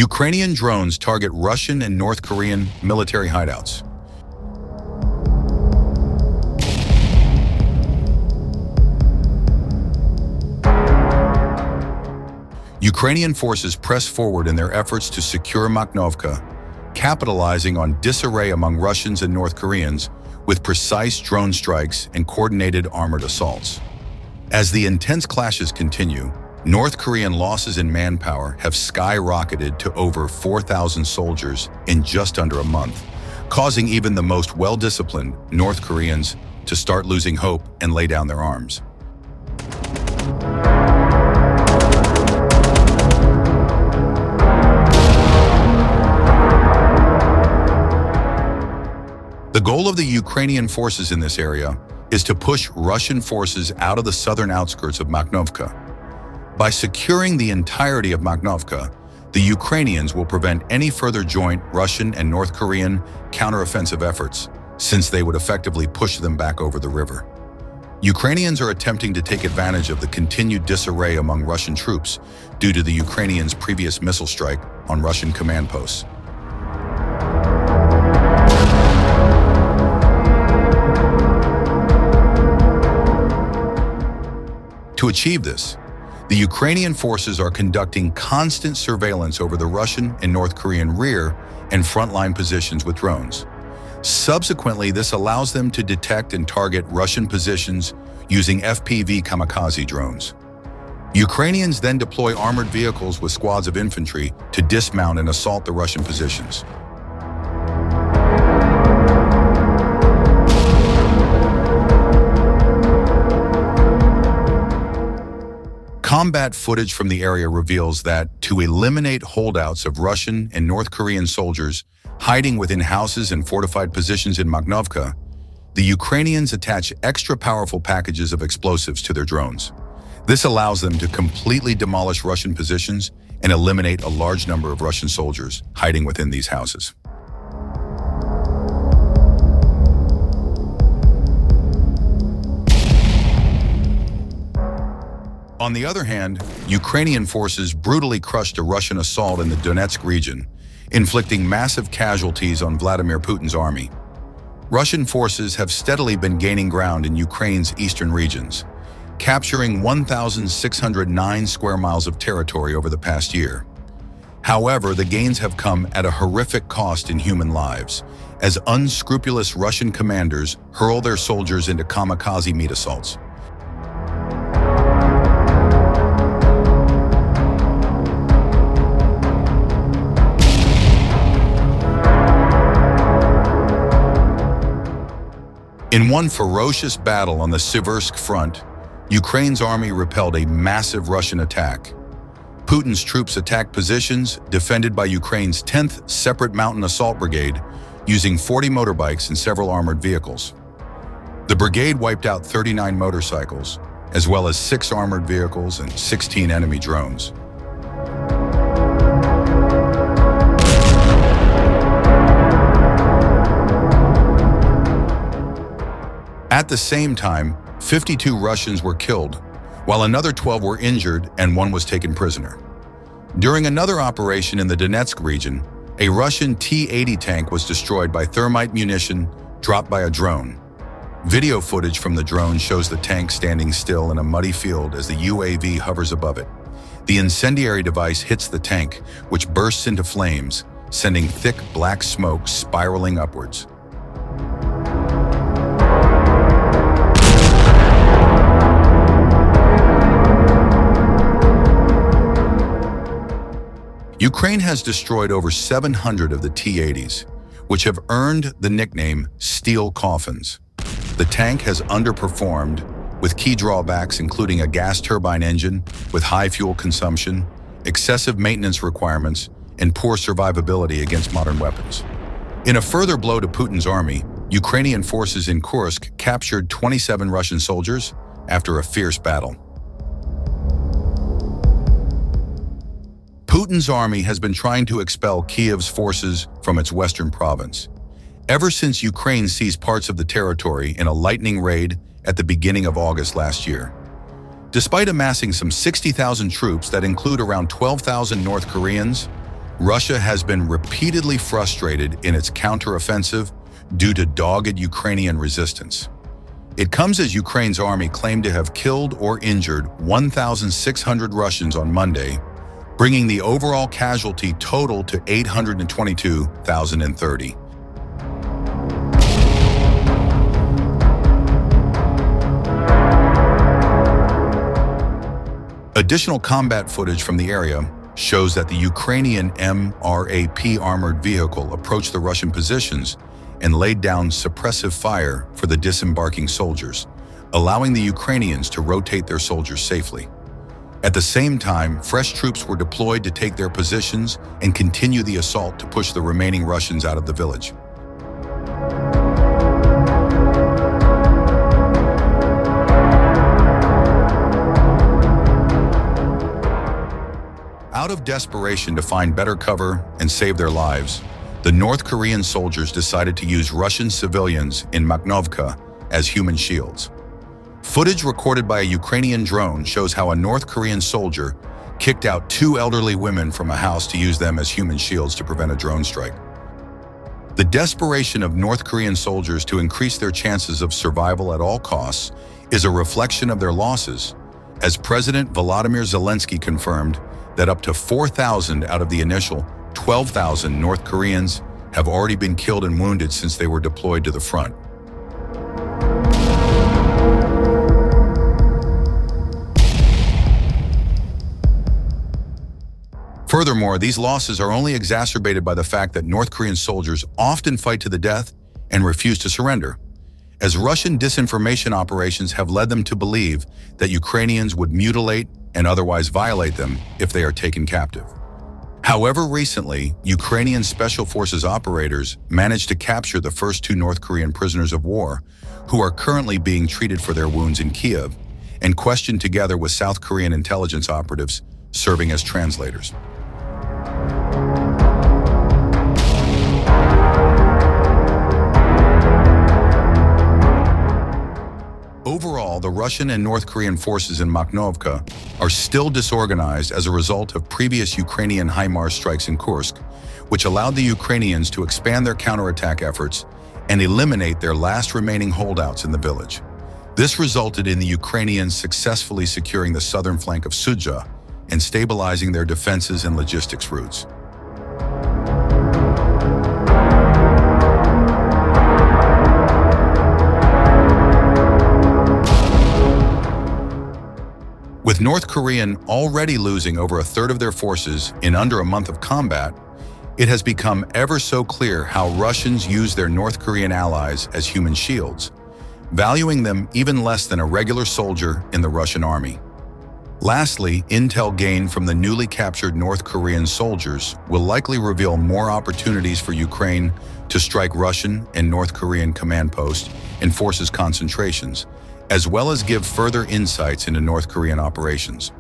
Ukrainian drones target Russian and North Korean military hideouts. Ukrainian forces press forward in their efforts to secure Makhnovka, capitalizing on disarray among Russians and North Koreans with precise drone strikes and coordinated armored assaults. As the intense clashes continue, North Korean losses in manpower have skyrocketed to over 4,000 soldiers in just under a month, causing even the most well-disciplined North Koreans to start losing hope and lay down their arms. The goal of the Ukrainian forces in this area is to push Russian forces out of the southern outskirts of Makhnovka. By securing the entirety of Makhnovka, the Ukrainians will prevent any further joint Russian and North Korean counteroffensive efforts, since they would effectively push them back over the river. Ukrainians are attempting to take advantage of the continued disarray among Russian troops due to the Ukrainians' previous missile strike on Russian command posts. To achieve this, the Ukrainian forces are conducting constant surveillance over the Russian and North Korean rear and frontline positions with drones. Subsequently, this allows them to detect and target Russian positions using FPV kamikaze drones. Ukrainians then deploy armored vehicles with squads of infantry to dismount and assault the Russian positions. Combat footage from the area reveals that, to eliminate holdouts of Russian and North Korean soldiers hiding within houses and fortified positions in Makhnovka, the Ukrainians attach extra powerful packages of explosives to their drones. This allows them to completely demolish Russian positions and eliminate a large number of Russian soldiers hiding within these houses. On the other hand, Ukrainian forces brutally crushed a Russian assault in the Donetsk region, inflicting massive casualties on Vladimir Putin's army. Russian forces have steadily been gaining ground in Ukraine's eastern regions, capturing 1,609 square miles of territory over the past year. However, the gains have come at a horrific cost in human lives, as unscrupulous Russian commanders hurl their soldiers into kamikaze meat assaults. In one ferocious battle on the Siversk front, Ukraine's army repelled a massive Russian attack. Putin's troops attacked positions defended by Ukraine's 10th Separate Mountain Assault Brigade using 40 motorbikes and several armored vehicles. The brigade wiped out 39 motorcycles, as well as 6 armored vehicles and 16 enemy drones. At the same time, 52 Russians were killed, while another 12 were injured and 1 was taken prisoner. During another operation in the Donetsk region, a Russian T-80 tank was destroyed by thermite munition dropped by a drone. Video footage from the drone shows the tank standing still in a muddy field as the UAV hovers above it. The incendiary device hits the tank, which bursts into flames, sending thick black smoke spiraling upwards. Ukraine has destroyed over 700 of the T-80s, which have earned the nickname steel coffins. The tank has underperformed, with key drawbacks including a gas turbine engine with high fuel consumption, excessive maintenance requirements, and poor survivability against modern weapons. In a further blow to Putin's army, Ukrainian forces in Kursk captured 27 Russian soldiers after a fierce battle. Putin's army has been trying to expel Kiev's forces from its western province, ever since Ukraine seized parts of the territory in a lightning raid at the beginning of August last year. Despite amassing some 60,000 troops that include around 12,000 North Koreans, Russia has been repeatedly frustrated in its counteroffensive due to dogged Ukrainian resistance. It comes as Ukraine's army claimed to have killed or injured 1,600 Russians on Monday, bringing the overall casualty total to 822,030. Additional combat footage from the area shows that the Ukrainian MRAP armored vehicle approached the Russian positions and laid down suppressive fire for the disembarking soldiers, allowing the Ukrainians to rotate their soldiers safely. At the same time, fresh troops were deployed to take their positions and continue the assault to push the remaining Russians out of the village. Out of desperation to find better cover and save their lives, the North Korean soldiers decided to use Russian civilians in Makhnovka as human shields. Footage recorded by a Ukrainian drone shows how a North Korean soldier kicked out two elderly women from a house to use them as human shields to prevent a drone strike. The desperation of North Korean soldiers to increase their chances of survival at all costs is a reflection of their losses, as President Volodymyr Zelensky confirmed that up to 4,000 out of the initial 12,000 North Koreans have already been killed and wounded since they were deployed to the front. Furthermore, these losses are only exacerbated by the fact that North Korean soldiers often fight to the death and refuse to surrender, as Russian disinformation operations have led them to believe that Ukrainians would mutilate and otherwise violate them if they are taken captive. However, recently, Ukrainian Special Forces operators managed to capture the first two North Korean prisoners of war, who are currently being treated for their wounds in Kiev and questioned together with South Korean intelligence operatives serving as translators. Overall, the Russian and North Korean forces in Makhnovka are still disorganized as a result of previous Ukrainian HIMARS strikes in Kursk, which allowed the Ukrainians to expand their counterattack efforts and eliminate their last remaining holdouts in the village. This resulted in the Ukrainians successfully securing the southern flank of Sudzha and stabilizing their defenses and logistics routes. With North Korean already losing over a third of their forces in under a month of combat, it has become ever so clear how Russians use their North Korean allies as human shields, valuing them even less than a regular soldier in the Russian army. Lastly, intel gained from the newly captured North Korean soldiers will likely reveal more opportunities for Ukraine to strike Russian and North Korean command posts and forces concentrations, as well as give further insights into North Korean operations.